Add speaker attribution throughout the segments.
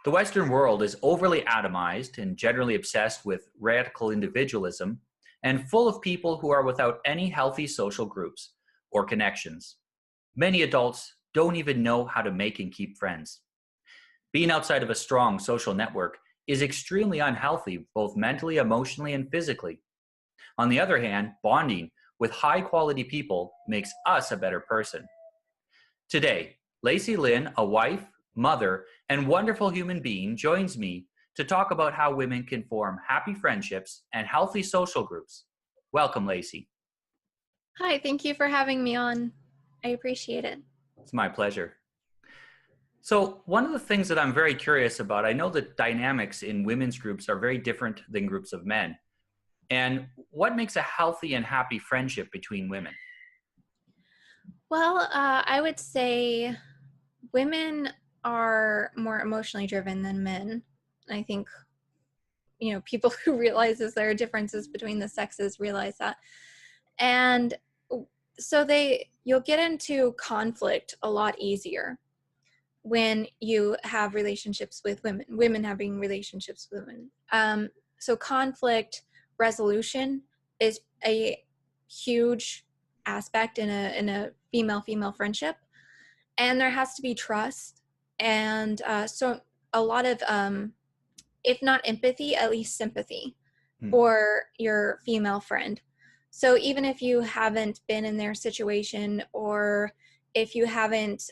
Speaker 1: The Western world is overly atomized and generally obsessed with radical individualism and full of people who are without any healthy social groups or connections. Many adults don't even know how to make and keep friends. Being outside of a strong social network is extremely unhealthy, both mentally, emotionally, and physically. On the other hand, bonding with high quality people makes us a better person. Today, Lacey Lynn, a wife, mother, and wonderful human being, joins me to talk about how women can form happy friendships and healthy social groups. Welcome, Lacey.
Speaker 2: Hi, thank you for having me on. I appreciate it.
Speaker 1: It's my pleasure. So one of the things that I'm very curious about, I know that dynamics in women's groups are very different than groups of men. And what makes a healthy and happy friendship between women?
Speaker 2: Well, I would say women are more emotionally driven than men. I think, people who realizes there are differences between the sexes realize that. And so you'll get into conflict a lot easier when you have relationships with women having relationships with women. So conflict resolution is a huge aspect in a female friendship, and there has to be trust, and so a lot of if not empathy, at least sympathy for your female friend. So even if you haven't been in their situation, or if you haven't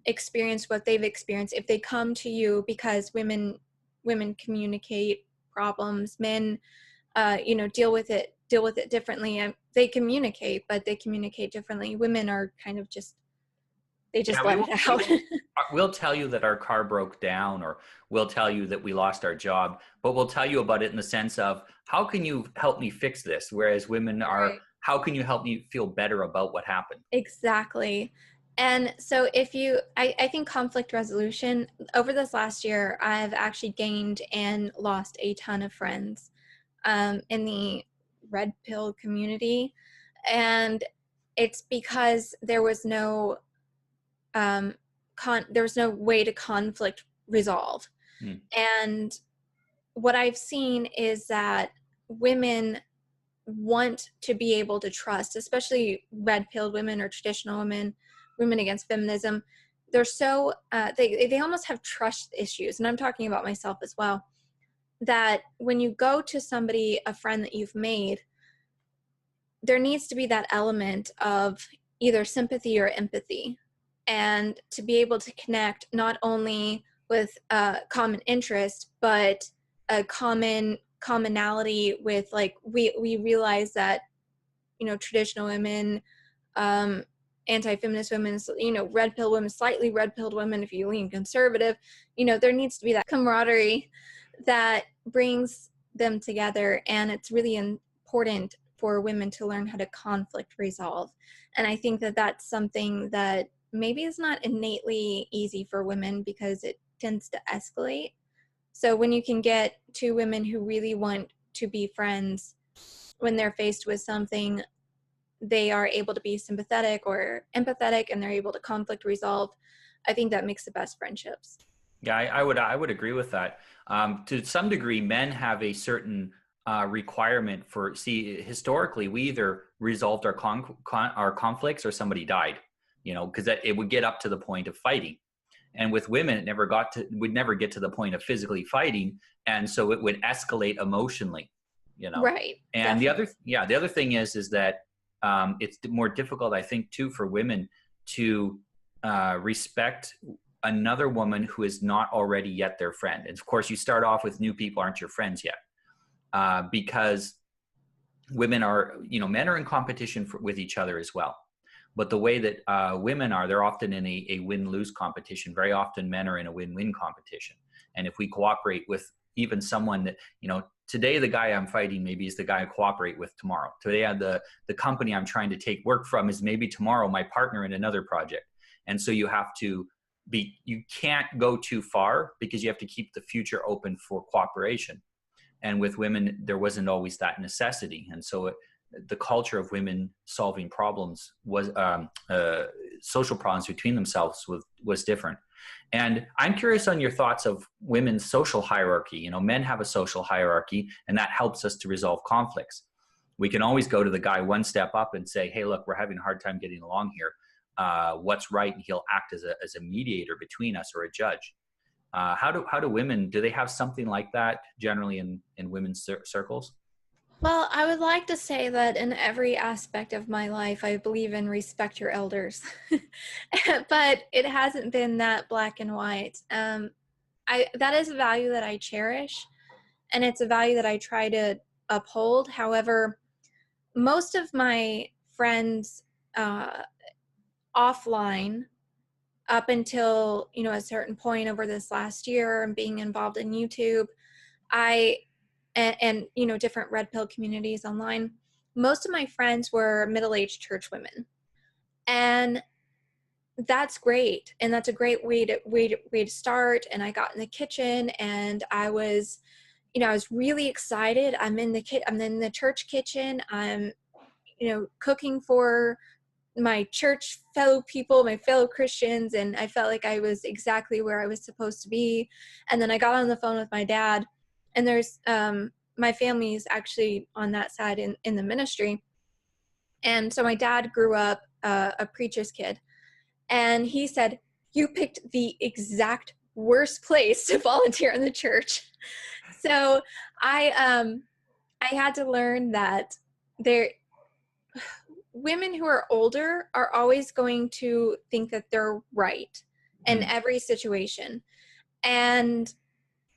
Speaker 2: experienced what they've experienced, if they come to you, because women communicate problems, men deal with it differently. They communicate, but they communicate differently. Women are kind of just let it out.
Speaker 1: We'll tell you that our car broke down, or we'll tell you that we lost our job, but we'll tell you about it in the sense of, how can you help me fix this? Whereas women are, right, how can you help me feel better about what happened?
Speaker 2: Exactly. And so I think conflict resolution, over this last year, I've actually gained and lost a ton of friends in the red pill community. And it's because there was no way to conflict resolve. And what I've seen is that women want to be able to trust, especially red-pilled women or traditional women against feminism. They're so they almost have trust issues, and I'm talking about myself as well, that when you go to somebody, a friend that you've made, there needs to be that element of either sympathy or empathy, and to be able to connect not only with common interest, but a commonality with, like, we realize that, traditional women, anti-feminist women, red pill women, slightly red pilled women, if you lean conservative, there needs to be that camaraderie that brings them together. And it's really important for women to learn how to conflict resolve. And I think that that's something that maybe is not innately easy for women, because it tends to escalate. So when you can get two women who really want to be friends, when they're faced with something, they are able to be sympathetic or empathetic, and they're able to conflict resolve, I think that makes the best friendships.
Speaker 1: Yeah, I would agree with that. To some degree, men have a certain requirement for, historically, we either resolved our conflicts or somebody died, because it would get up to the point of fighting. And with women, it would never get to the point of physically fighting. And so it would escalate emotionally,
Speaker 2: Right.
Speaker 1: And definitely. The other thing is that it's more difficult, I think, too, for women to respect another woman who is not already yet their friend. And of course, you start off with new people aren't your friends yet, because women are, men are in competition with each other as well. But the way that women are, they're often in a win-lose competition. Very often men are in a win-win competition. And if we cooperate with even someone that, today the guy I'm fighting maybe is the guy I cooperate with tomorrow. Today the company I'm trying to take work from is maybe tomorrow my partner in another project. And so you can't go too far, because you have to keep the future open for cooperation. And with women, there wasn't always that necessity. And so the culture of women solving problems was social problems between themselves was different. And I'm curious on your thoughts of women's social hierarchy. You know, men have a social hierarchy, and that helps us to resolve conflicts. We can always go to the guy one step up and say, hey, look, we're having a hard time getting along here. What's right? And he'll act as a mediator between us, or a judge. How do women, do they have something like that generally in women's circles?
Speaker 2: Well, I would like to say that in every aspect of my life, I believe in respect your elders, but it hasn't been that black and white. That is a value that I cherish, and it's a value that I try to uphold. However, most of my friends uh, offline, up until a certain point over this last year and being involved in YouTube, I and different red pill communities online, most of my friends were middle-aged church women, and that's great, and that's a great way to start. And I got in the kitchen, and I was really excited. I'm in the church kitchen. I'm cooking for my church fellow people, my fellow Christians, and I felt like I was exactly where I was supposed to be. And then I got on the phone with my dad, and there's my family is actually on that side in the ministry. And so my dad grew up a preacher's kid, and he said, "You picked the exact worst place to volunteer in the church." So I had to learn that there women who are older are always going to think that they're right in
Speaker 1: Mm.
Speaker 2: every situation. And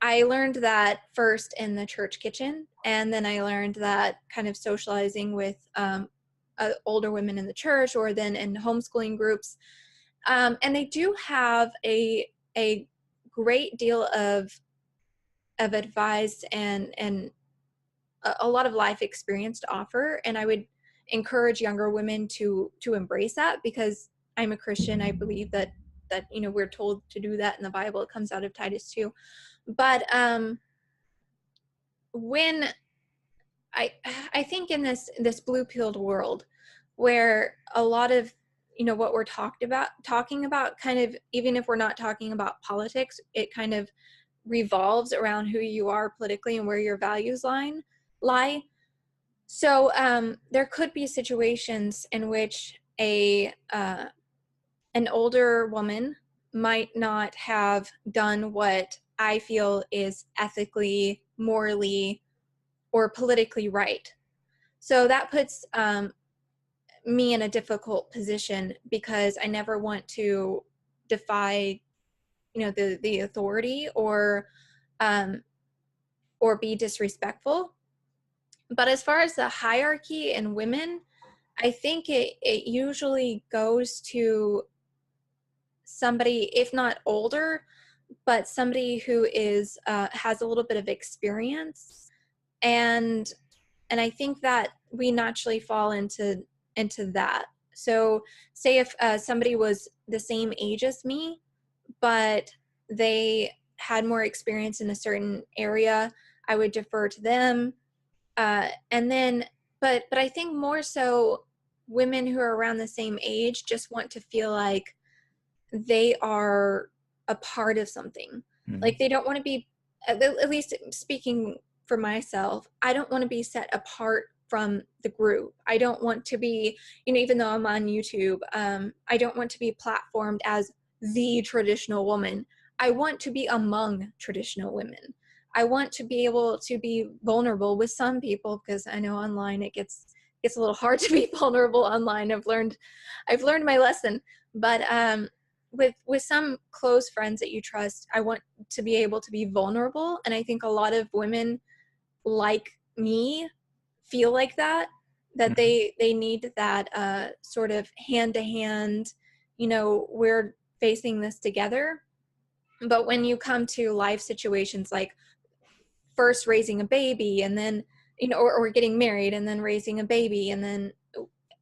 Speaker 2: I learned that first in the church kitchen, and then I learned that kind of socializing with older women in the church, or then in homeschooling groups. And they do have a great deal of advice and a lot of life experience to offer. And I would encourage younger women to embrace that, because I'm a Christian. I believe that we're told to do that in the Bible. It comes out of Titus 2. But when I I think in this blue pilled world, where a lot of what we're talking about, kind of, even if we're not talking about politics, it kind of revolves around who you are politically and where your values lie. So there could be situations in which an older woman might not have done what I feel is ethically, morally, or politically right. So that puts me in a difficult position, because I never want to defy, the authority, um, or be disrespectful. But as far as the hierarchy in women, I think it usually goes to somebody, if not older, but somebody who is has a little bit of experience. And I think that we naturally fall into that. So say if somebody was the same age as me, but they had more experience in a certain area, I would defer to them. And then, but I think more so, women who are around the same age just want to feel like they are a part of something.
Speaker 1: Mm.
Speaker 2: Like they don't want to be, at least speaking for myself, I don't want to be set apart from the group. I don't want to be, even though I'm on YouTube, I don't want to be platformed as the traditional woman. I want to be among traditional women. I want to be able to be vulnerable with some people, because I know online it gets a little hard to be vulnerable online. I've learned my lesson. But with some close friends that you trust, I want to be able to be vulnerable. And I think a lot of women like me feel like that
Speaker 1: Mhm.
Speaker 2: they need that sort of hand to hand, we're facing this together. But when you come to life situations like first raising a baby, and then or getting married, and then raising a baby, and then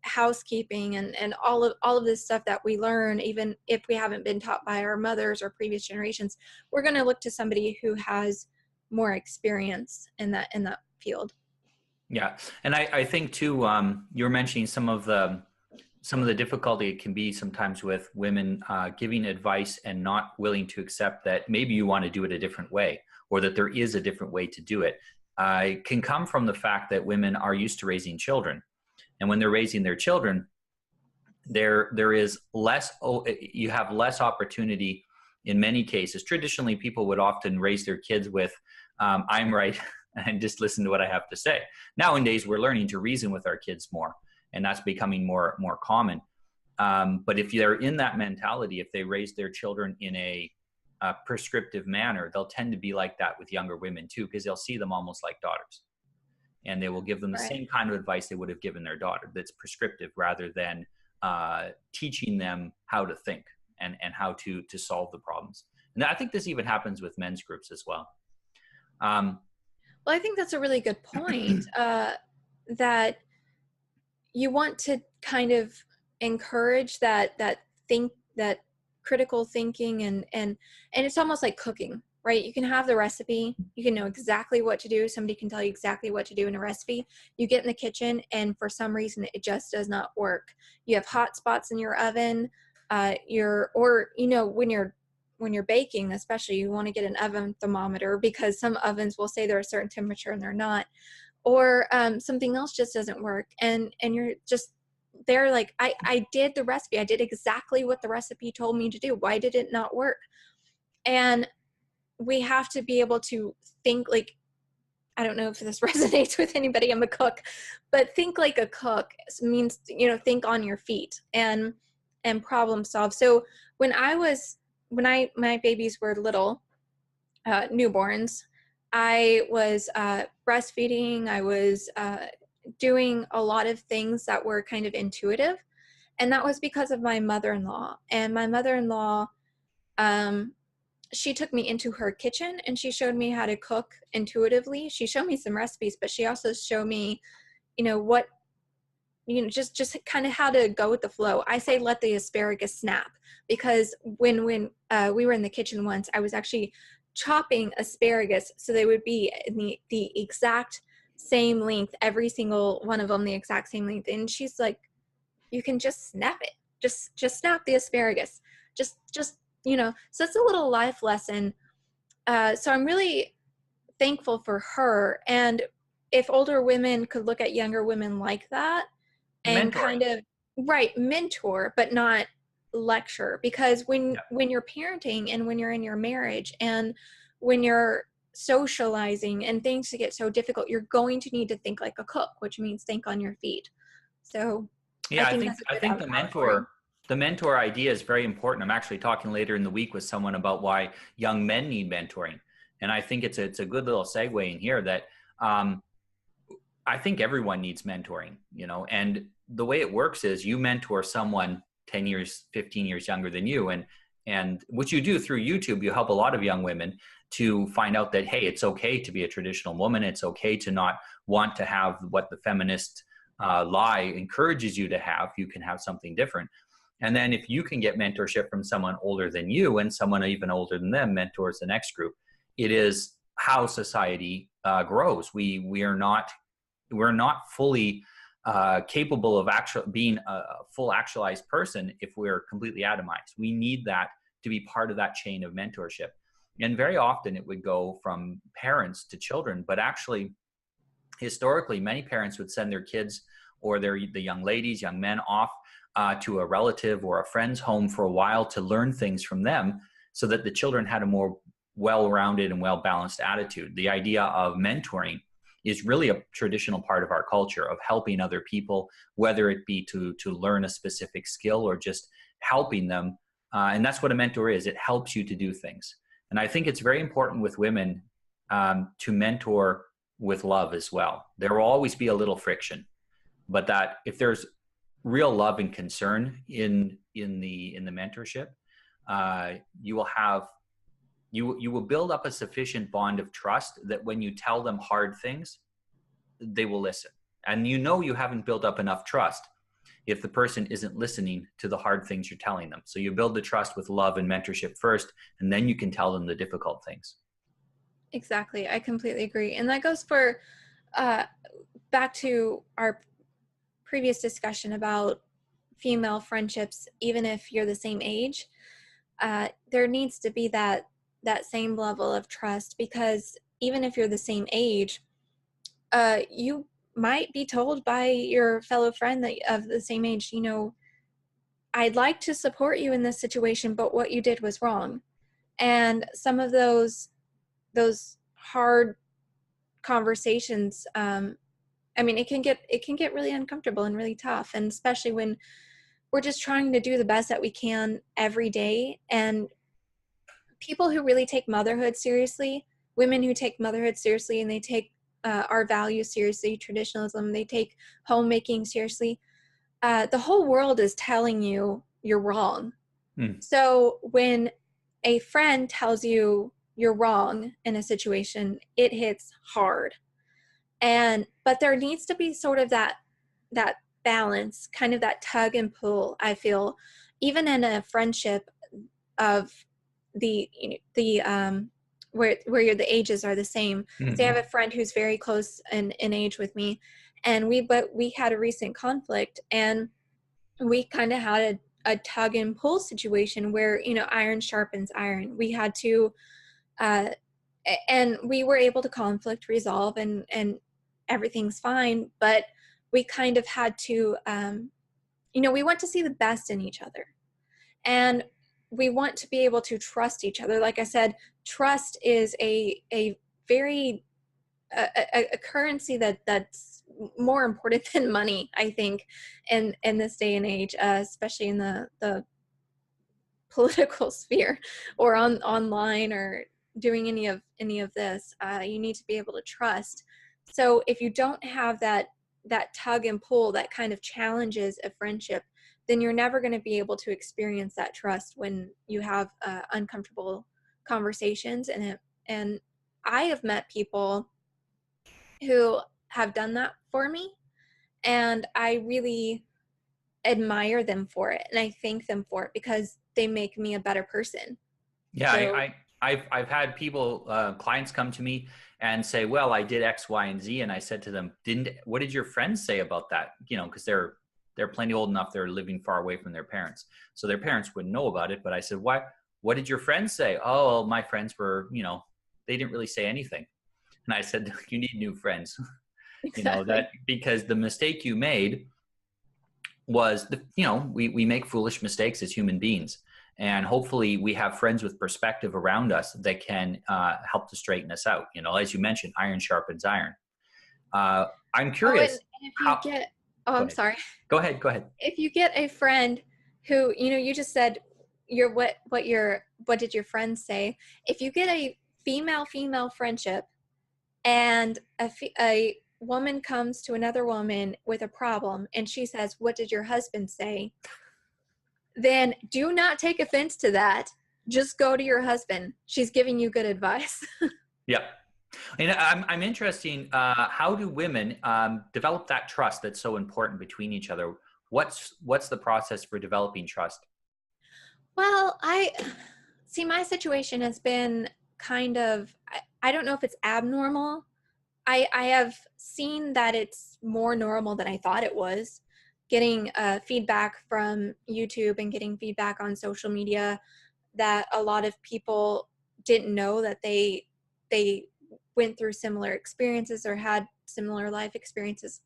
Speaker 2: housekeeping, and all of this stuff that we learn, even if we haven't been taught by our mothers or previous generations, we're going to look to somebody who has more experience in that field.
Speaker 1: Yeah. And I think too, you were mentioning some of the difficulty it can be sometimes with women giving advice and not willing to accept that maybe you want to do it a different way, or that there is a different way to do it. It can come from the fact that women are used to raising children. And when they're raising their children, there is less, you have less opportunity in many cases. Traditionally, people would often raise their kids with, I'm right, and just listen to what I have to say. Nowadays, we're learning to reason with our kids more, and that's becoming more common. But if they're in that mentality, if they raise their children in a prescriptive manner, they'll tend to be like that with younger women too, because they'll see them almost like daughters, and they will give them the
Speaker 2: Right.
Speaker 1: same kind of advice they would have given their daughter, that's prescriptive rather than teaching them how to think and how to solve the problems. And I think this even happens with men's groups as well.
Speaker 2: Well, I think that's a really good point, that you want to kind of encourage that critical thinking, and it's almost like cooking, right? You can have the recipe, you can know exactly what to do, somebody can tell you exactly what to do in a recipe. You get in the kitchen and for some reason it just does not work. You have hot spots in your oven, when you're baking, especially, you want to get an oven thermometer, because some ovens will say they're a certain temperature and they're not, or something else just doesn't work, and you're just they're like, I did the recipe, I did exactly what the recipe told me to do, why did it not work? And we have to be able to think like, I don't know if this resonates with anybody, I'm a cook, but think like a cook means, think on your feet and problem solve. So my babies were little, newborns, I was breastfeeding, I was doing a lot of things that were kind of intuitive. And that was because of my mother-in-law. And my mother-in-law, she took me into her kitchen and she showed me how to cook intuitively. She showed me some recipes, but she also showed me, what, just kind of how to go with the flow. I say, let the asparagus snap, because when we were in the kitchen once, I was actually chopping asparagus so they would be in the exact same length, every single one of them the exact same length. And she's like, you can just snap it, just snap the asparagus, just so it's a little life lesson. So I'm really thankful for her. And if older women could look at younger women like that and
Speaker 1: Mentoring.
Speaker 2: kind of, right, mentor, but not lecture, because
Speaker 1: Yeah.
Speaker 2: when you're parenting and when you're in your marriage and when you're socializing and things get so difficult, you're going to need to think like a cook, which means think on your feet. So I
Speaker 1: Yeah, I
Speaker 2: think
Speaker 1: think
Speaker 2: that's a
Speaker 1: I
Speaker 2: good
Speaker 1: think
Speaker 2: allegory.
Speaker 1: the mentor idea is very important. I'm actually talking later in the week with someone about why young men need mentoring, and I think it's a good little segue in here that um, I think everyone needs mentoring. And the way it works is you mentor someone 10 years, 15 years younger than you, and what you do through YouTube, you help a lot of young women to find out that, hey, it's okay to be a traditional woman. It's okay to not want to have what the feminist lie encourages you to have. You can have something different. And then if you can get mentorship from someone older than you and someone even older than them mentors the next group, it is how society grows. We're not fully capable of actually being a full actualized person if we're completely atomized. We need that to be part of that chain of mentorship. And very often it would go from parents to children, but actually historically, many parents would send their kids or the young ladies, young men off to a relative or a friend's home for a while to learn things from them so that the children had a more well-rounded and well-balanced attitude. The idea of mentoring is really a traditional part of our culture of helping other people, whether it be to learn a specific skill or just helping them. And that's what a mentor is. It helps you to do things. And I think it's very important with women to mentor with love as well. There will always be a little friction, but that if there's real love and concern in the mentorship, you will have you will build up a sufficient bond of trust that when you tell them hard things, they will listen. And you haven't built up enough trust if the person isn't listening to the hard things you're telling them. So you build the trust with love and mentorship first, and then you can tell them the difficult things.
Speaker 2: Exactly. I completely agree. And that goes for uh, back to our previous discussion about female friendships, even if you're the same age, there needs to be that same level of trust, because even if you're the same age, you might be told by your fellow friend that of the same age, you know, I'd like to support you in this situation, but what you did was wrong. And some of those hard conversations, I mean, it can get really uncomfortable and really tough, and especially when we're just trying to do the best that we can every day. And people who really take motherhood seriously, women who take motherhood seriously, and they take our values seriously, traditionalism, they take homemaking seriously, the whole world is telling you you're wrong.
Speaker 1: Hmm.
Speaker 2: So when a friend tells you you're wrong in a situation, it hits hard. And but there needs to be sort of that balance, kind of that tug and pull, I feel, even in a friendship of the where the ages are the same. Say I
Speaker 1: Hmm.
Speaker 2: have a friend who's very close in age with me, and we had a recent conflict, and we kind of had a tug and pull situation where, you know, iron sharpens iron. We had to uh and we were able to conflict resolve, and everything's fine, but we kind of had to you know, we want to see the best in each other, and we want to be able to trust each other. Like I said, trust is a very a currency that's more important than money, I think, in this day and age, especially in the political sphere, or online, or doing any of this. You need to be able to trust. So if you don't have that tug and pull that kind of challenges a friendship, then you're never going to be able to experience that trust when you have uncomfortable conversations. And I have met people who have done that for me, and I really admire them for it, and I thank them for it, because they make me a better person.
Speaker 1: Yeah,
Speaker 2: So
Speaker 1: I've had people, clients come to me and say, well, I did X, Y, and Z. And I said to them, what did your friends say about that? You know, because they're plenty old enough, they're living far away from their parents. So their parents wouldn't know about it. But I said, what did your friends say? Oh, my friends were, you know, they didn't really say anything. And I said, you need new friends. You know,
Speaker 2: exactly.
Speaker 1: that because the mistake you made was you know, we make foolish mistakes as human beings, and hopefully we have friends with perspective around us that can help to straighten us out. You know, as you mentioned, iron sharpens iron. I'm
Speaker 2: Oh, and
Speaker 1: curious
Speaker 2: if you
Speaker 1: how.
Speaker 2: get, oh,
Speaker 1: Go
Speaker 2: I'm
Speaker 1: ahead.
Speaker 2: sorry.
Speaker 1: Go ahead.
Speaker 2: If you get a friend who, you know, you just said your what did your friends say? If you get a female friendship, and a woman comes to another woman with a problem, and she says, "What did your husband say?" Then do not take offense to that. Just go to your husband. She's giving you good advice.
Speaker 1: Yep. And I'm interested. How do women develop that trust that's so important between each other? What's the process for developing trust?
Speaker 2: Well, I see, my situation has been kind of, I don't know if it's abnormal. I have seen that it's more normal than I thought it was. Getting feedback from YouTube and getting feedback on social media, that a lot of people didn't know that they went through similar experiences or had similar life experiences.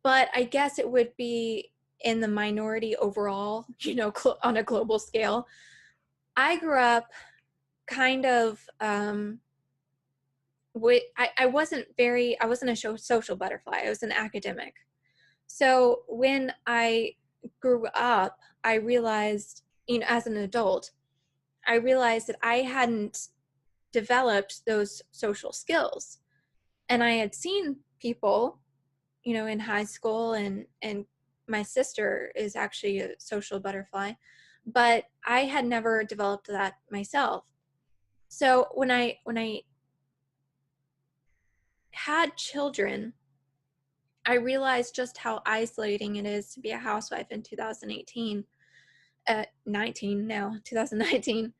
Speaker 2: But I guess it would be in the minority overall, you know, on a global scale. I grew up kind of I wasn't a social butterfly. I was an academic. So when I grew up, I realized, you know, as an adult, I realized that I hadn't developed those social skills. And I had seen people, you know, in high school, and my sister is actually a social butterfly, but I had never developed that myself. So when I had children, I realized just how isolating it is to be a housewife in 2018, 19 now, 2019.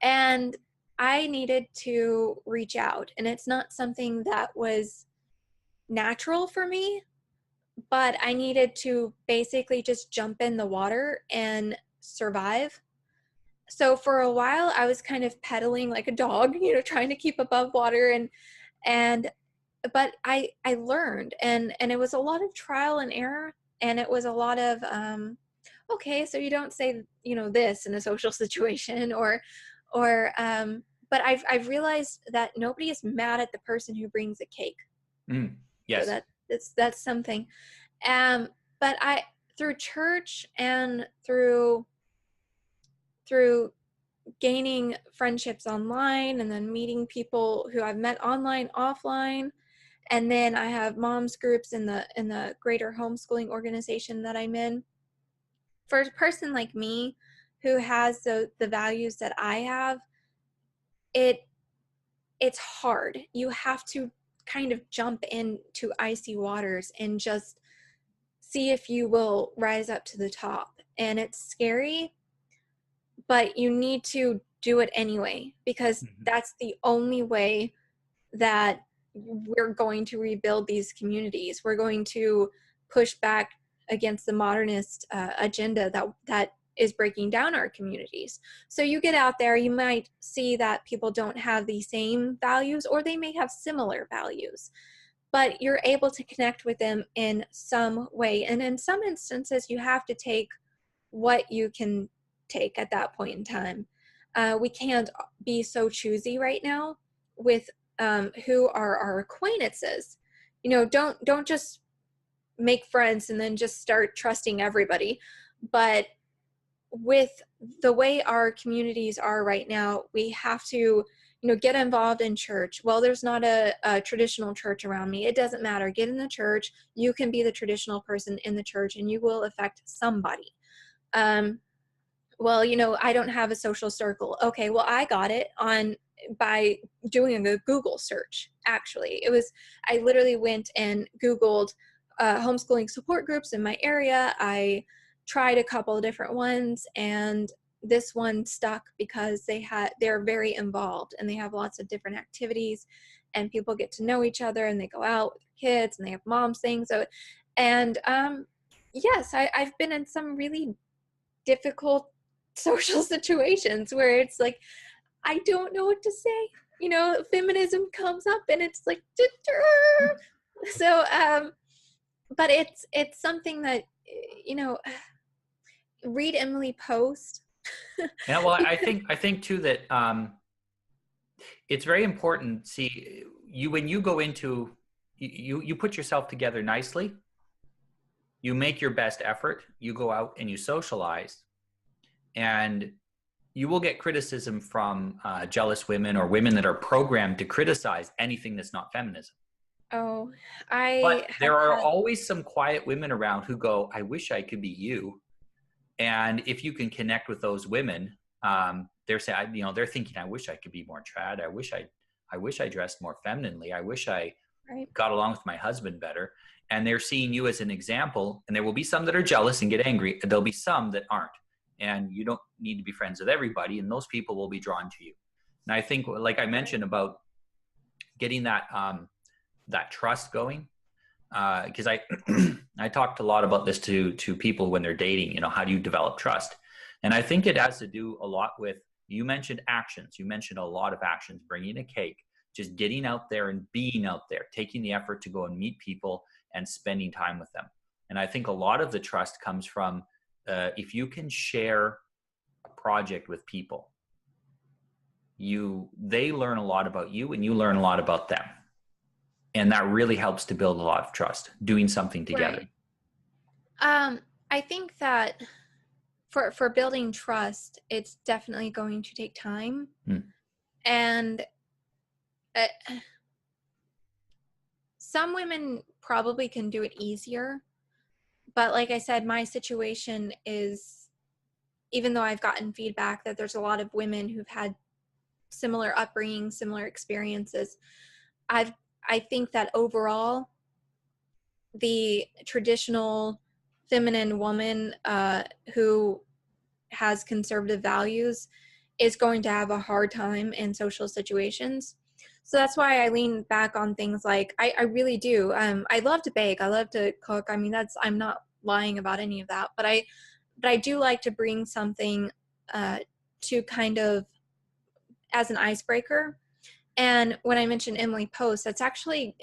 Speaker 2: And I needed to reach out. And it's not something that was natural for me, but I needed to basically just jump in the water and survive. So for a while I was kind of pedaling like a dog, trying to keep above water, and but I learned, and it was a lot of trial and error, and it was a lot of okay, so you don't say this in a social situation, but I've realized that nobody is mad at the person who brings a cake.
Speaker 1: Mm,
Speaker 2: So
Speaker 1: yes.
Speaker 2: that's something. um but I, through church and through gaining friendships online, and then meeting people who I've met online, offline, and then I have moms groups in the greater homeschooling organization that I'm in. For a person like me who has the values that I have, it it's hard. You have to kind of jump into icy waters and just see if you will rise up to the top. And it's scary, but you need to do it anyway, because
Speaker 1: Mhm.
Speaker 2: that's the only way that we're going to rebuild these communities. We're going to push back against the modernist agenda that is breaking down our communities. So you get out there, you might see that people don't have the same values, or they may have similar values, but you're able to connect with them in some way. And in some instances, you have to take what you can take at that point in time. We can't be so choosy right now with who are our acquaintances. Don't just make friends and then just start trusting everybody. But with the way our communities are right now, we have to get involved in church. Well, there's not a traditional church around me. It doesn't matter. Get in the church. You can be the traditional person in the church, and you will affect somebody. um, well, I don't have a social circle. Okay, well, I got it on by doing a Google search. Actually, I literally went and Googled homeschooling support groups in my area. I tried a couple of different ones, and this one stuck because they're very involved, and they have lots of different activities, and people get to know each other, and they go out with their kids, and they have moms things. So, and yes, I've been in some really difficult social situations where it's like, I don't know what to say. Feminism comes up, and it's like, so but it's something that, you know read Emily Post.
Speaker 1: Yeah, well, I
Speaker 2: Because
Speaker 1: think I think too that it's very important. See, when you go into you put yourself together nicely. You make your best effort. You go out and you socialize, and you will get criticism from jealous women or women that are programmed to criticize anything that's not feminism.
Speaker 2: oh,
Speaker 1: But
Speaker 2: I have
Speaker 1: there are
Speaker 2: had
Speaker 1: always some quiet women around who go, "I wish I could be you." And if you can connect with those women, they're saying, they're thinking, "I wish I could be more trad. I wish I dressed more femininely. I wish I
Speaker 2: right.
Speaker 1: got along with my husband better." And they're seeing you as an example. And there will be some that are jealous and get angry, and there'll be some that aren't. And you don't need to be friends with everybody, and those people will be drawn to you. And I think, like I mentioned about getting that trust going, because I I talked a lot about this to people when they're dating. How do you develop trust? And I think it has to do a lot with, you mentioned actions. You mentioned a lot of actions: bringing a cake, just getting out there and being out there, taking the effort to go and meet people and spending time with them. And I think a lot of the trust comes from if you can share a project with people, they learn a lot about you, and you learn a lot about them. And that really helps to build a lot of trust, doing something together.
Speaker 2: Right. I think that for building trust, it's definitely going to take time.
Speaker 1: Hmm.
Speaker 2: And uh, some women probably can do it easier, but like I said, my situation is, even though I've gotten feedback that there's a lot of women who've had similar upbringing, similar experiences, I've I think that overall, the traditional feminine woman who has conservative values is going to have a hard time in social situations. So that's why I lean back on things like, I really do. I love to bake. I love to cook. I mean, I'm not lying about any of that, but I do like to bring something to kind of as an icebreaker. And when I mentioned Emily Post, it's actually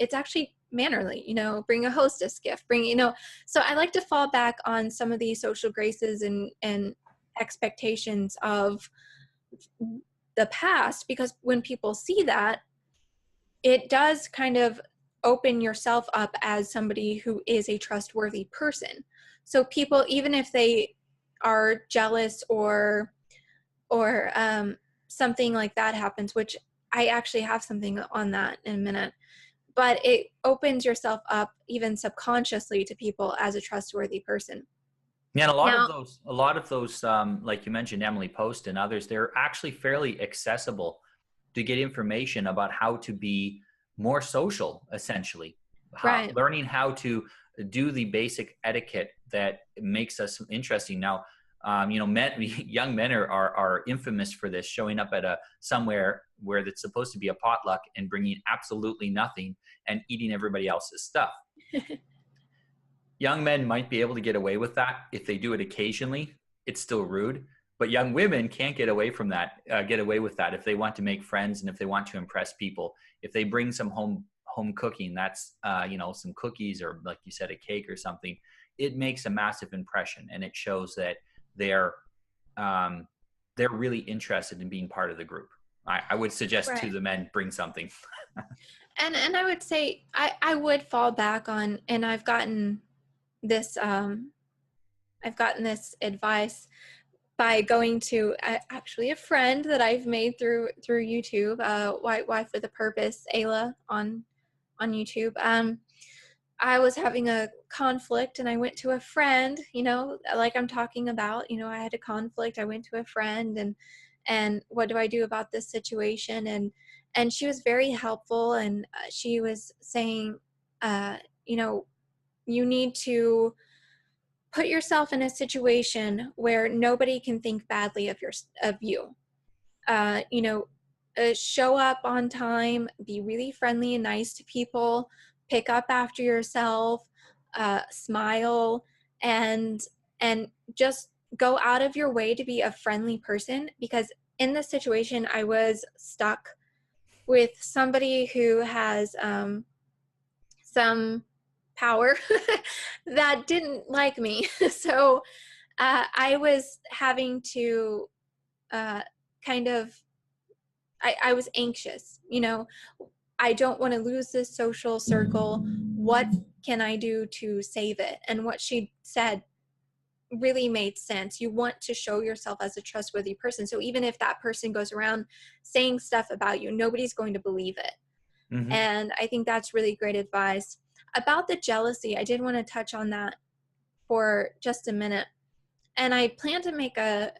Speaker 2: mannerly, bring a hostess gift, so I like to fall back on some of these social graces and expectations of the past, because when people see that, it does kind of open yourself up as somebody who is a trustworthy person. So people, even if they are jealous or something like that happens, which I actually have something on that in a minute, but it opens yourself up even subconsciously to people as a trustworthy person.
Speaker 1: Yeah, and
Speaker 2: Now,
Speaker 1: a lot of those, like you mentioned, Emily Post and others, they're actually fairly accessible to get information about how to be more social, essentially,
Speaker 2: right,
Speaker 1: learning how to do the basic etiquette that makes us interesting. Now, young men are infamous for this, showing up at somewhere where it's supposed to be a potluck and bringing absolutely nothing and eating everybody else's stuff. Young men might be able to get away with that if they do it occasionally. It's still rude, but young women can't get away from that. Get away with that if they want to make friends and if they want to impress people. If they bring some home cooking, that's some cookies or, like you said, a cake or something. It makes a massive impression, and it shows that they're really interested in being part of the group. I would suggest to
Speaker 2: right.
Speaker 1: the men, bring something.
Speaker 2: And I would say I would fall back on, and this I've gotten this advice by going to actually a friend that I've made through YouTube, White Wife with a Purpose, Ayla on YouTube. I was having a conflict and I went to a friend, like I'm talking about, I had a conflict. I went to a friend and what do I do about this situation? And she was very helpful, and she was saying, you know, you need to put yourself in a situation where nobody can think badly of you. Uh, you know, Show up on time, be really friendly and nice to people, pick up after yourself, smile, and just go out of your way to be a friendly person. Because in this situation, I was stuck with somebody who has some power that didn't like me. So I was having to uh, kind of, I was anxious, I don't want to lose this social circle. What can I do to save it? And what she said really made sense. You want to show yourself as a trustworthy person. So even if that person goes around saying stuff about you, nobody's going to believe it.
Speaker 1: Mm-hmm.
Speaker 2: And I think that's really great advice. About the jealousy, I did want to touch on that for just a minute. And I plan to make a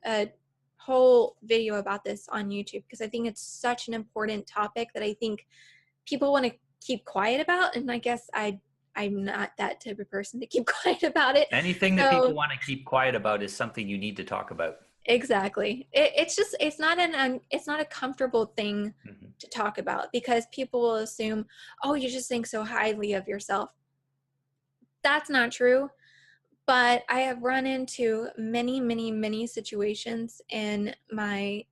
Speaker 2: whole video about this on YouTube, because I think it's such an important topic that I think people want to keep quiet about. And I guess I'm not that type of person to keep quiet about it.
Speaker 1: Anything that people
Speaker 2: So
Speaker 1: want to keep quiet about is something you need to talk about.
Speaker 2: exactly. It's not it's not a comfortable thing
Speaker 1: Mm-hmm.
Speaker 2: to talk about, because people will assume, oh, you just think so highly of yourself. That's not true. But I have run into many, many, many situations in my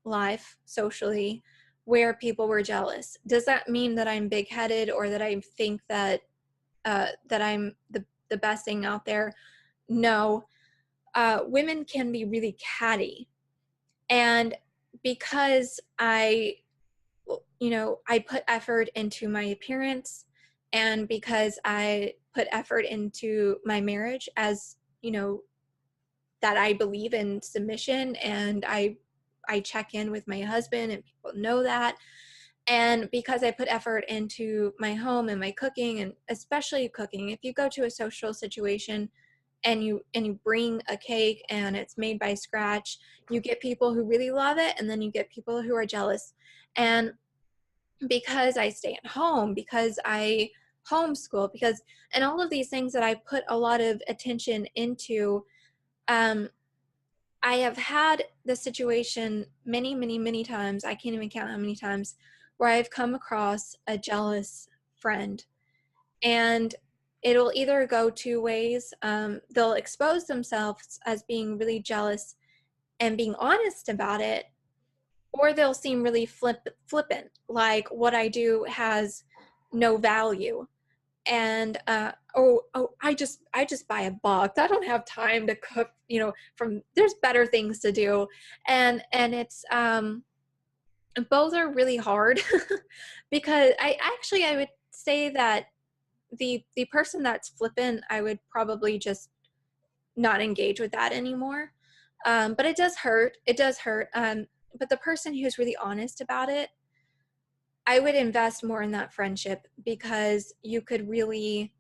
Speaker 2: life socially where people were jealous. Does that mean that I'm big-headed or that I think that that I'm the best thing out there? No. Women can be really catty, and because I put effort into my appearance, and because I put effort into my marriage, as that I believe in submission, and I check in with my husband and people know that. And because I put effort into my home and my cooking, and especially cooking, if you go to a social situation and you bring a cake and it's made by scratch, you get people who really love it, and then you get people who are jealous. And because I stay at home, because I homeschool, and all of these things that I put a lot of attention into, um, I have had the situation many, many, many times. I can't even count how many times, where I've come across a jealous friend, and it'll either go two ways. They'll expose themselves as being really jealous and being honest about it, or they'll seem really flippant, like what I do has no value. And I just buy a box. I don't have time to cook, there's better things to do. And it's both are really hard because I would say that the person that's flippant, I would probably just not engage with that anymore. But it does hurt. It does hurt. But the person who's really honest about it, I would invest more in that friendship, because you could really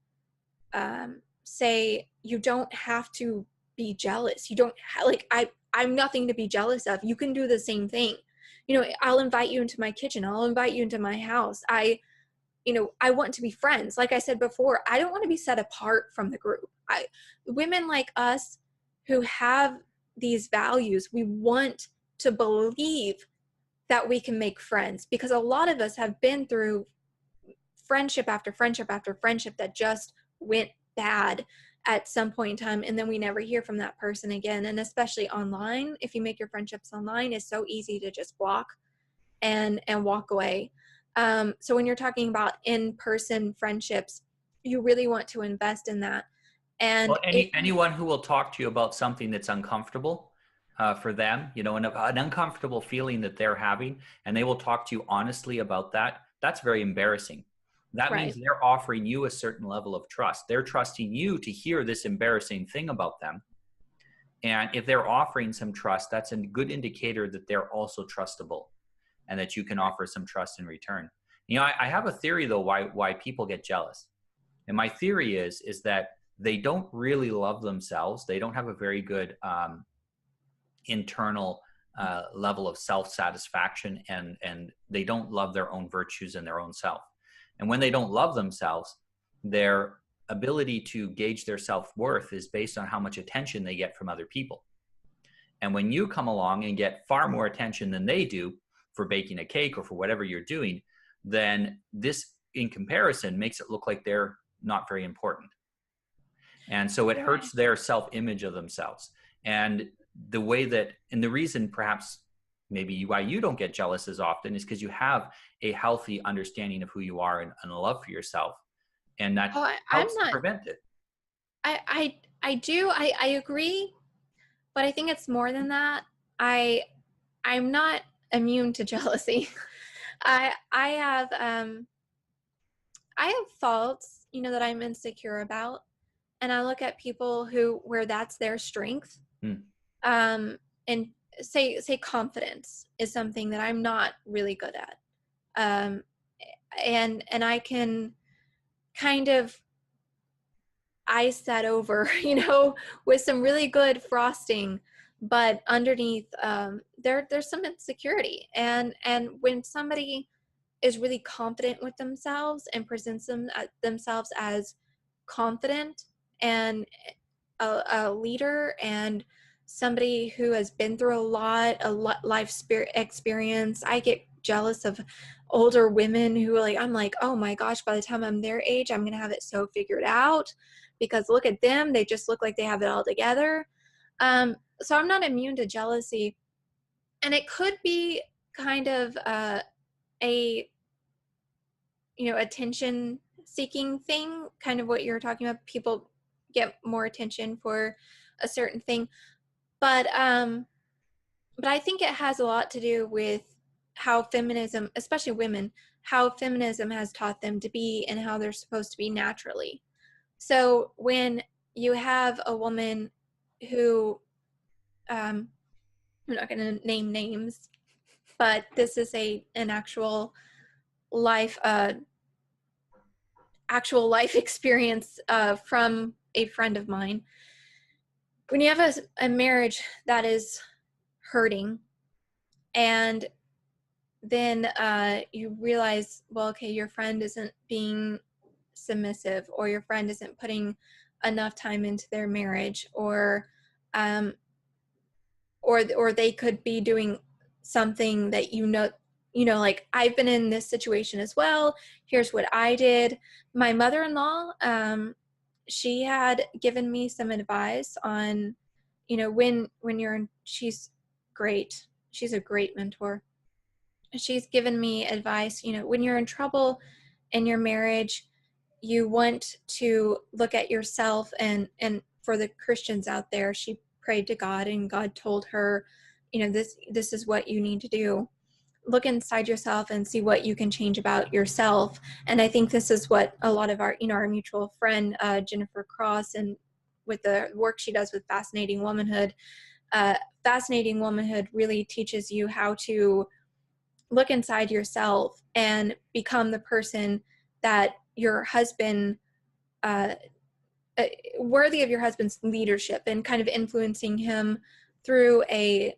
Speaker 2: say, you don't have to be jealous. You don't I'm nothing to be jealous of. You can do the same thing. I'll invite you into my kitchen. I'll invite you into my house. I want to be friends. Like I said before, I don't want to be set apart from the group. Women like us who have these values, we want to believe that we can make friends, because a lot of us have been through friendship after friendship after friendship that just went bad at some point in time, and then we never hear from that person again. And especially online, if you make your friendships online, it's so easy to just block and walk away. So when you're talking about in-person friendships, you really want to invest in that. And
Speaker 1: Well, anyone who will talk to you about something that's uncomfortable for them, an uncomfortable feeling that they're having, and they will talk to you honestly about that, that's very embarrassing. That means
Speaker 2: right.
Speaker 1: they're offering you a certain level of trust. They're trusting you to hear this embarrassing thing about them. And if they're offering some trust, that's a good indicator that they're also trustable and that you can offer some trust in return. I have a theory, though, why people get jealous. And my theory is that they don't really love themselves. They don't have a very good internal level of self-satisfaction, and they don't love their own virtues and their own self. And when they don't love themselves, their ability to gauge their self-worth is based on how much attention they get from other people. And when you come along and get far more attention than they do for baking a cake or for whatever you're doing, then this, in comparison, makes it look like they're not very important. And so it hurts their self-image of themselves. And the reason perhaps maybe why you don't get jealous as often is because you have a healthy understanding of who you are and a love for yourself. And that helps to prevent it.
Speaker 2: I do. I agree, but I think it's more than that. I'm not immune to jealousy. I have faults, that I'm insecure about, and I look at people where that's their strength. And say confidence is something that I'm not really good at. And I can kind of ice that over, with some really good frosting, but underneath, there's some insecurity. And when somebody is really confident with themselves and presents themselves as confident and a leader and somebody who has been through a lot life experience, I get jealous of older women who I'm like, oh my gosh, by the time I'm their age, I'm going to have it so figured out, because look at them. They just look like they have it all together. So I'm not immune to jealousy. And it could be kind of a attention seeking thing, kind of what you're talking about. People get more attention for a certain thing, but I think it has a lot to do with how feminism, especially women, how feminism has taught them to be and how they're supposed to be naturally. So when you have a woman who, I'm not going to name names, but this is an actual life experience from a friend of mine. When you have a marriage that is hurting, and then you realize, well, okay, your friend isn't being submissive, or your friend isn't putting enough time into their marriage, or they could be doing something that like, I've been in this situation as well. Here's what I did. My mother-in-law, she had given me some advice on, when you're in, she's great. She's a great mentor. She's given me advice, when you're in trouble in your marriage, you want to look at yourself, and for the Christians out there, she prayed to God and God told her, this is what you need to do. Look inside yourself and see what you can change about yourself. And I think this is what a lot of our mutual friend, Jennifer Cross, and with the work she does with Fascinating Womanhood really teaches you how to look inside yourself and become the person that your husband, uh, worthy of your husband's leadership, and kind of influencing him through a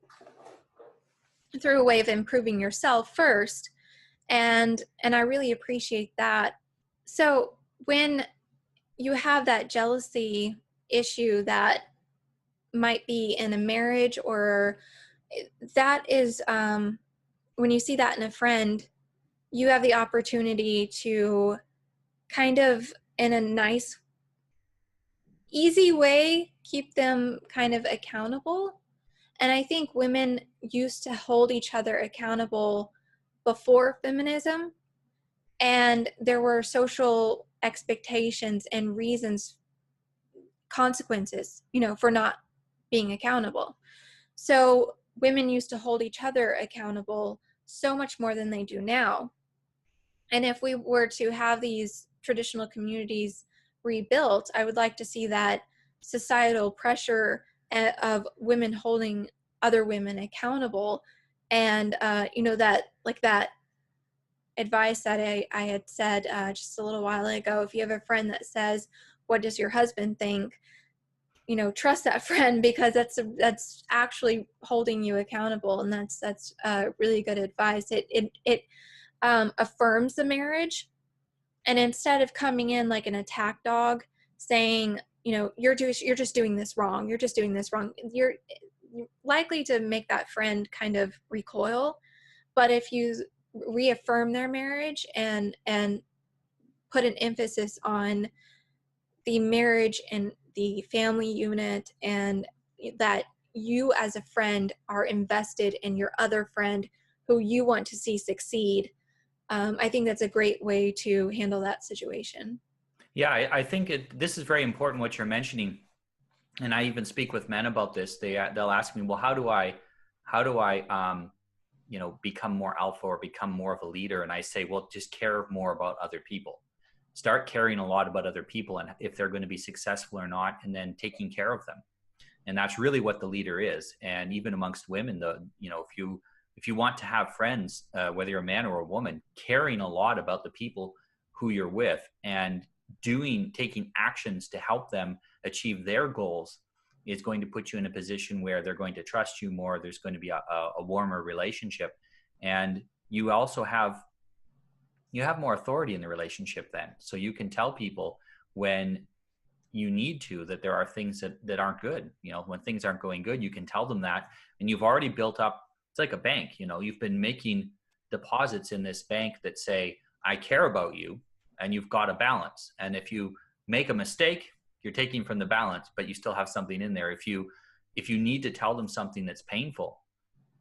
Speaker 2: way of improving yourself first. And I really appreciate that. So when you have that jealousy issue that might be in a marriage, or that is, when you see that in a friend, you have the opportunity to kind of, in a nice, easy way, keep them kind of accountable. And I think women used to hold each other accountable before feminism, and there were social expectations and reasons, consequences, for not being accountable. So women used to hold each other accountable so much more than they do now. And if we were to have these traditional communities rebuilt, I would like to see that societal pressure of women holding other women accountable. And, that advice that I had said just a little while ago, if you have a friend that says, what does your husband think? Trust that friend, because that's actually holding you accountable. And that's really good advice. It affirms the marriage. And instead of coming in like an attack dog saying, you're just doing this wrong, you're likely to make that friend kind of recoil. But if you reaffirm their marriage and put an emphasis on the marriage and the family unit, and that you as a friend are invested in your other friend who you want to see succeed, I think that's a great way to handle that situation.
Speaker 1: Yeah, I think this is very important what you're mentioning, and I even speak with men about this. They'll ask me, well, how do I become more alpha or become more of a leader? And I say, well, just care more about other people. Start caring a lot about other people and if they're going to be successful or not, and then taking care of them. And that's really what the leader is. And even amongst women, if you want to have friends, whether you're a man or a woman, caring a lot about the people who you're with and taking actions to help them achieve their goals is going to put you in a position where they're going to trust you more. There's going to be a warmer relationship. And you also have more authority in the relationship then. So you can tell people when you need to, that there are things that aren't good. When things aren't going good, you can tell them that. And you've already built up, it's like a bank, you've been making deposits in this bank that say, I care about you, and you've got a balance. And if you make a mistake, you're taking from the balance, but you still have something in there. If you need to tell them something that's painful,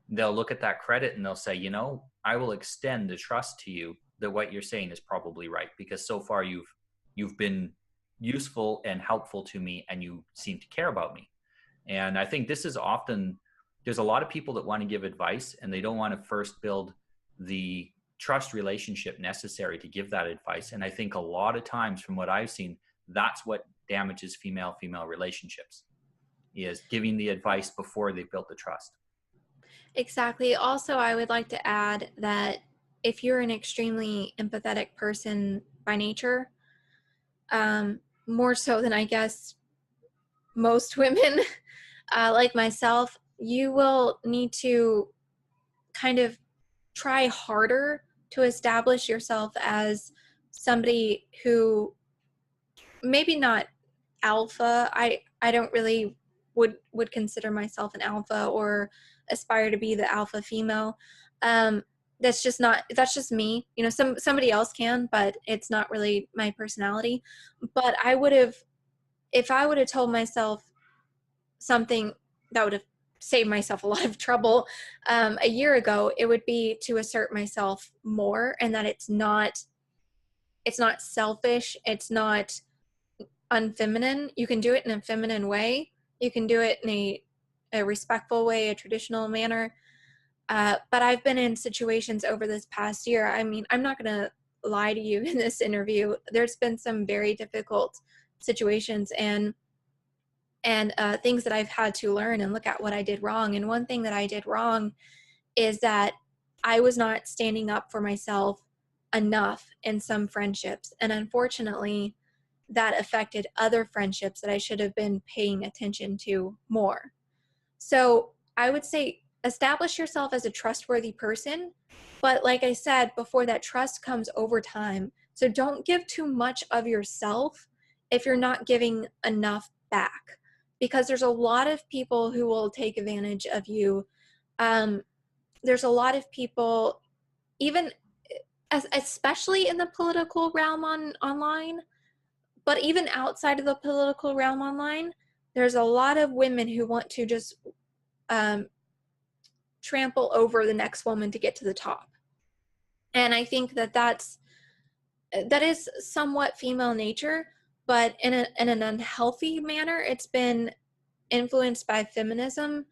Speaker 1: they'll look at that credit and they'll say, I will extend the trust to you that what you're saying is probably right, because so far you've been useful and helpful to me, and you seem to care about me. And I think this is often, there's a lot of people that want to give advice and they don't want to first build the trust relationship necessary to give that advice. And I think a lot of times, from what I've seen, that's what damages female relationships, is giving the advice before they've built the trust.
Speaker 2: Exactly. Also, I would like to add that if you're an extremely empathetic person by nature, more so than I guess most women, like myself, you will need to kind of try harder to establish yourself as somebody who, maybe not alpha. I don't really would consider myself an alpha or aspire to be the alpha female. that's just me. You know, somebody else can, but it's not really my personality. But if I would have told myself something that would have saved myself a lot of trouble a year ago, it would be to assert myself more, and that it's not selfish, it's not unfeminine. You can do it in a feminine way. You can do it in a respectful way, a traditional manner. But I've been in situations over this past year. I mean, I'm not going to lie to you in this interview. There's been some very difficult situations and things that I've had to learn and look at what I did wrong. And one thing that I did wrong is that I was not standing up for myself enough in some friendships. And unfortunately, that affected other friendships that I should have been paying attention to more. So I would say establish yourself as a trustworthy person. But like I said before, that trust comes over time. So don't give too much of yourself if you're not giving enough back, because there's a lot of people who will take advantage of you. There's a lot of people, even especially in the political realm online, but even outside of the political realm online, there's a lot of women who want to just trample over the next woman to get to the top. And I think that is somewhat female nature, but in an unhealthy manner. It's been influenced by feminism,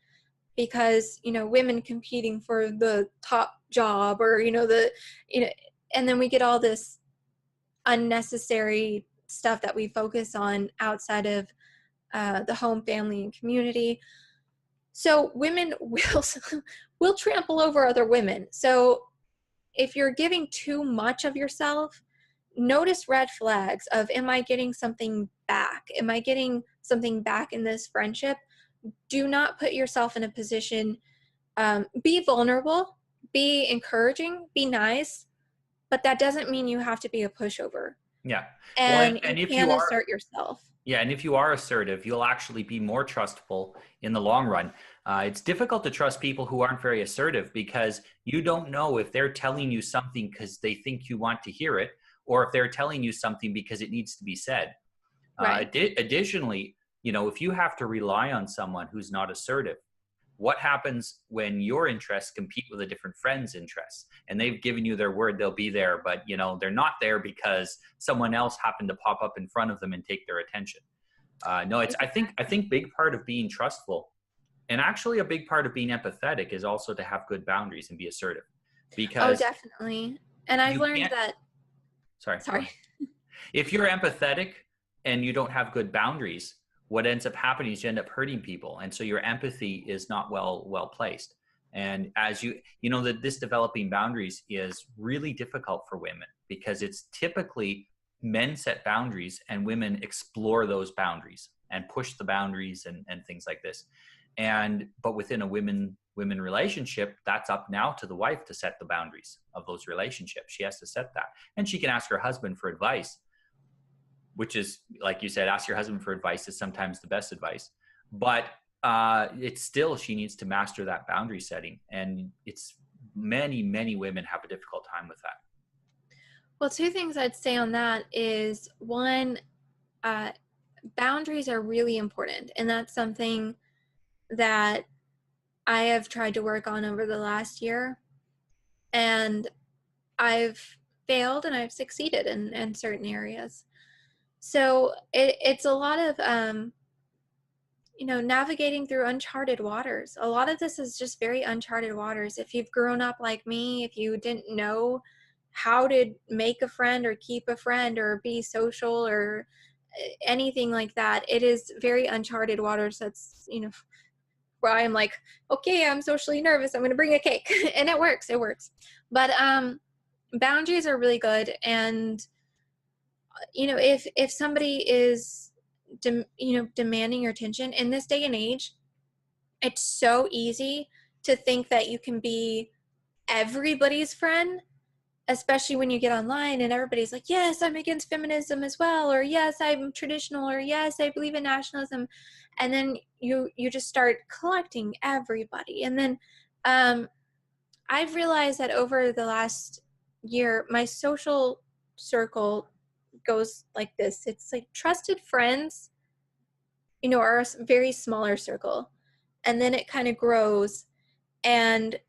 Speaker 2: because, you know, women competing for the top job, or, and then we get all this unnecessary stuff that we focus on outside of the home, family, and community. So women will trample over other women. So if you're giving too much of yourself, notice red flags of, am I getting something back? Am I getting something back in this friendship? Do not put yourself in a position, be vulnerable, be encouraging, be nice, but that doesn't mean you have to be a pushover.
Speaker 1: Yeah.
Speaker 2: And
Speaker 1: Well, and
Speaker 2: you
Speaker 1: if
Speaker 2: can
Speaker 1: you are,
Speaker 2: assert yourself.
Speaker 1: yeah, and if you are assertive, you'll actually be more trustful in the long run. It's difficult to trust people who aren't very assertive, because you don't know if they're telling you something because they think you want to hear it, or if they're telling you something because it needs to be said.
Speaker 2: Right.
Speaker 1: Additionally, if you have to rely on someone who's not assertive, what happens when your interests compete with a different friend's interests, and they've given you their word they'll be there, but they're not there because someone else happened to pop up in front of them and take their attention. No, it's I think big part of being trustful, and actually a big part of being empathetic, is also to have good boundaries and be assertive,
Speaker 2: Oh,
Speaker 1: because
Speaker 2: definitely. And I've
Speaker 1: you
Speaker 2: learned
Speaker 1: can't.
Speaker 2: that.
Speaker 1: Sorry.
Speaker 2: Sorry.
Speaker 1: If you're empathetic and you don't have good boundaries, what ends up happening is you end up hurting people, and so your empathy is not well placed. And as that this developing boundaries is really difficult for women, because it's typically men set boundaries and women explore those boundaries and push the boundaries and things like this. But within a women relationship, that's up now to the wife to set the boundaries of those relationships. She has to set that, and she can ask her husband for advice, which is, like you said, ask your husband for advice is sometimes the best advice. But it's still, she needs to master that boundary setting. And it's many women have a difficult time with that.
Speaker 2: Well, two things I'd say on that is, one, boundaries are really important. And that's something that I have tried to work on over the last year. And I've failed and I've succeeded in certain areas. So it's a lot of, navigating through uncharted waters. A lot of this is just very uncharted waters. If you've grown up like me, if you didn't know how to make a friend or keep a friend or be social or anything like that, it is very uncharted waters. That's, where I'm like, okay, I'm socially nervous, I'm going to bring a cake. And it works. But boundaries are really good. And if somebody is demanding your attention in this day and age, it's so easy to think that you can be everybody's friend, especially when you get online and everybody's like, yes, I'm against feminism as well, or yes, I'm traditional, or yes, I believe in nationalism. And then you just start collecting everybody. And then I've realized that over the last year, my social circle goes like this. It's like trusted friends, are a very smaller circle. And then it kind of grows. And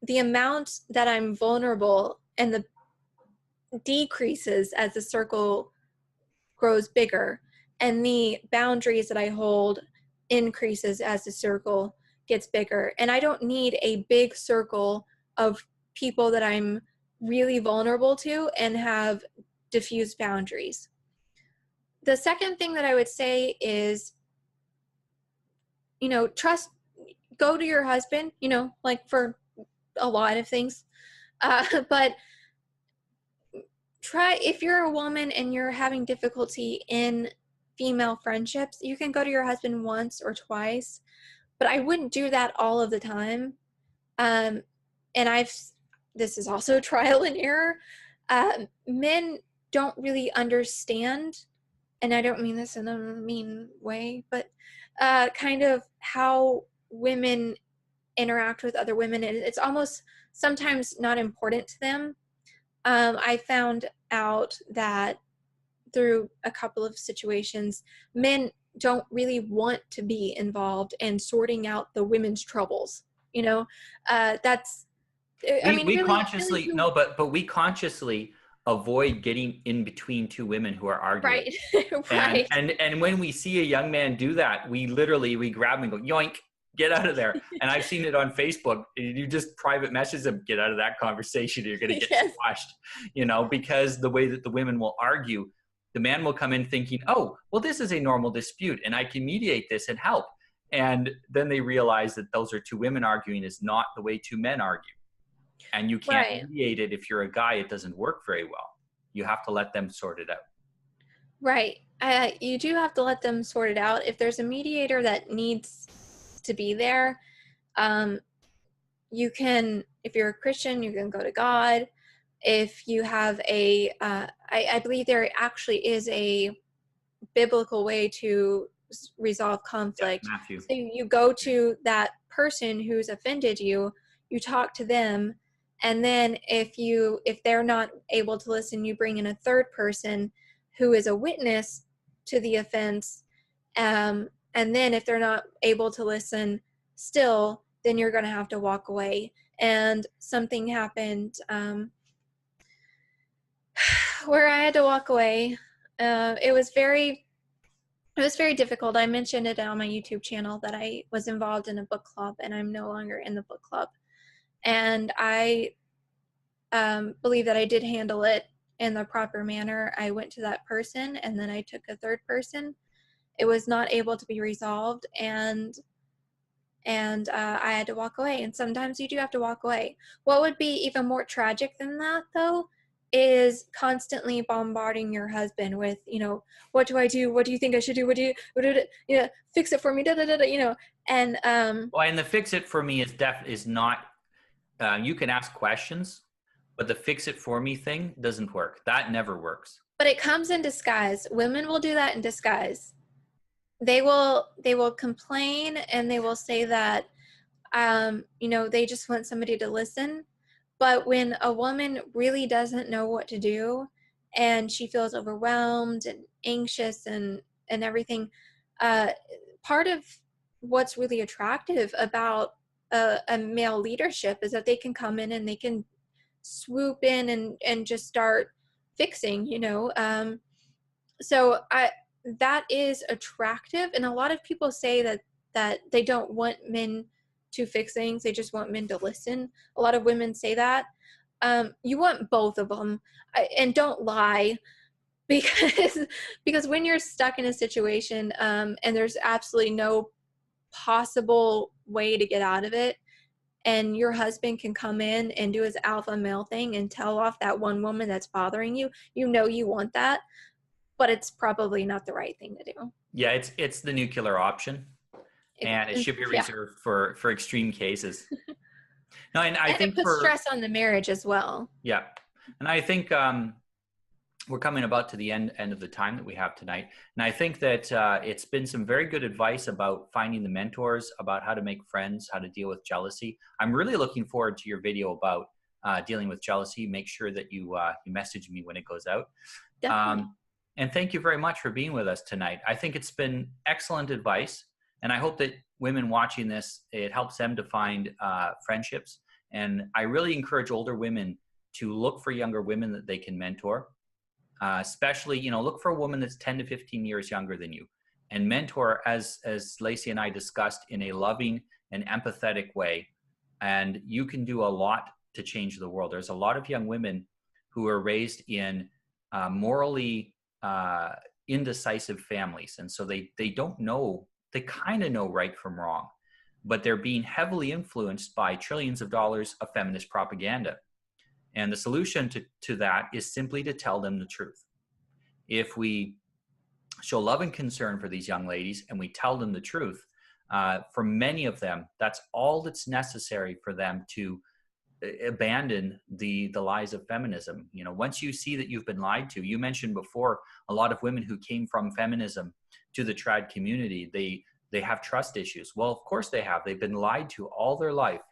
Speaker 2: the amount that I'm vulnerable and the decreases as the circle grows bigger. And the boundaries that I hold increases as the circle gets bigger. And I don't need a big circle of people that I'm really vulnerable to and have diffuse boundaries. The second thing that I would say is, trust, go to your husband, like for a lot of things. But try, if you're a woman and you're having difficulty in female friendships, you can go to your husband once or twice, but I wouldn't do that all of the time. And this is also trial and error. Men don't really understand, and I don't mean this in a mean way, but kind of how women interact with other women. And it's almost sometimes not important to them. I found out that through a couple of situations, men don't really want to be involved in sorting out the women's troubles. That's,
Speaker 1: We
Speaker 2: really,
Speaker 1: consciously, no, but we consciously avoid getting in between two women who are arguing.
Speaker 2: right, right.
Speaker 1: And when we see a young man do that, we grab him and go, yoink, get out of there. And I've seen it on Facebook. You just private message them, get out of that conversation. You're going to get
Speaker 2: Yes.
Speaker 1: squashed, because the way that the women will argue, the man will come in thinking, oh, well, this is a normal dispute and I can mediate this and help. And then they realize that those are two women arguing is not the way two men argue. And you can't
Speaker 2: Right.
Speaker 1: mediate it. If you're a guy, it doesn't work very well. You have to let them sort it out.
Speaker 2: Right. You do have to let them sort it out. If there's a mediator that needs to be there, you can, if you're a Christian, you can go to God. If you have I believe there actually is a biblical way to resolve conflict.
Speaker 1: Yeah, Matthew.
Speaker 2: So you go to that person who's offended you, you talk to them, and then if they're not able to listen, you bring in a third person who is a witness to the offense. And then if they're not able to listen still, then you're going to have to walk away. And something happened where I had to walk away. It was very difficult. I mentioned it on my YouTube channel that I was involved in a book club, and I'm no longer in the book club. And I believe that I did handle it in the proper manner. I went to that person, and then I took a third person. It was not able to be resolved, and I had to walk away. And sometimes you do have to walk away. What would be even more tragic than that, though, is constantly bombarding your husband with, what do I do? What do you think I should do? What do you, fix it for me, and
Speaker 1: Well, and the fix it for me is not, you can ask questions, but the fix it for me thing doesn't work. That never works.
Speaker 2: But it comes in disguise. Women will do that in disguise. They will complain, and they will say that, they just want somebody to listen. But when a woman really doesn't know what to do, and she feels overwhelmed and anxious and everything, part of what's really attractive about a male leadership is that they can come in and they can swoop in and just start fixing, so that is attractive. And a lot of people say that they don't want men to fix things, they just want men to listen. A lot of women say that. You want both of them, and don't lie, because when you're stuck in a situation and there's absolutely no possible way to get out of it, and your husband can come in and do his alpha male thing and tell off that one woman that's bothering you, you want that, but it's probably not the right thing to do.
Speaker 1: Yeah, it's the nuclear option, and it should be reserved for extreme cases. No, and I think
Speaker 2: it puts stress on the marriage as well.
Speaker 1: Yeah, and I think we're coming about to the end of the time that we have tonight. And I think that it's been some very good advice about finding the mentors, about how to make friends, how to deal with jealousy. I'm really looking forward to your video about dealing with jealousy. Make sure that you message me when it goes out.
Speaker 2: Definitely.
Speaker 1: And thank you very much for being with us tonight. I think it's been excellent advice. And I hope that women watching this, it helps them to find friendships. And I really encourage older women to look for younger women that they can mentor. Especially, look for a woman that's 10 to 15 years younger than you, and mentor, as Lacey and I discussed, in a loving and empathetic way. And you can do a lot to change the world. There's a lot of young women who are raised in morally indecisive families. And so they don't know, they kind of know right from wrong, but they're being heavily influenced by trillions of dollars of feminist propaganda. And the solution to that is simply to tell them the truth. If we show love and concern for these young ladies and we tell them the truth, for many of them, that's all that's necessary for them to abandon the lies of feminism. Once you see that you've been lied to, you mentioned before, a lot of women who came from feminism to the trad community, they have trust issues. Well, of course they have. They've been lied to all their life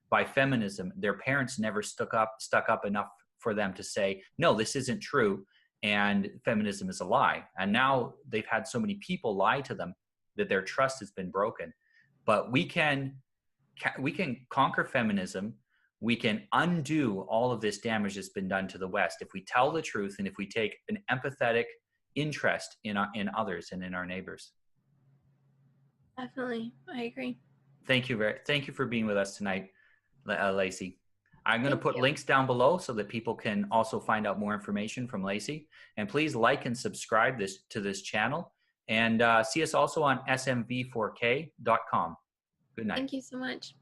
Speaker 1: by feminism. Their parents never stuck up enough for them to say, no, this isn't true, and feminism is a lie. And now they've had so many people lie to them that their trust has been broken. But we can conquer feminism. We can undo all of this damage that's been done to the West if we tell the truth and if we take an empathetic interest in others and in our neighbors.
Speaker 2: Definitely, I agree.
Speaker 1: Thank you for being with us tonight, Lacey. I'm going to put
Speaker 2: you.
Speaker 1: links down below so that people can also find out more information from Lacey. And please like and subscribe to this channel. And see us also on smv4k.com. Good night.
Speaker 2: Thank you so much.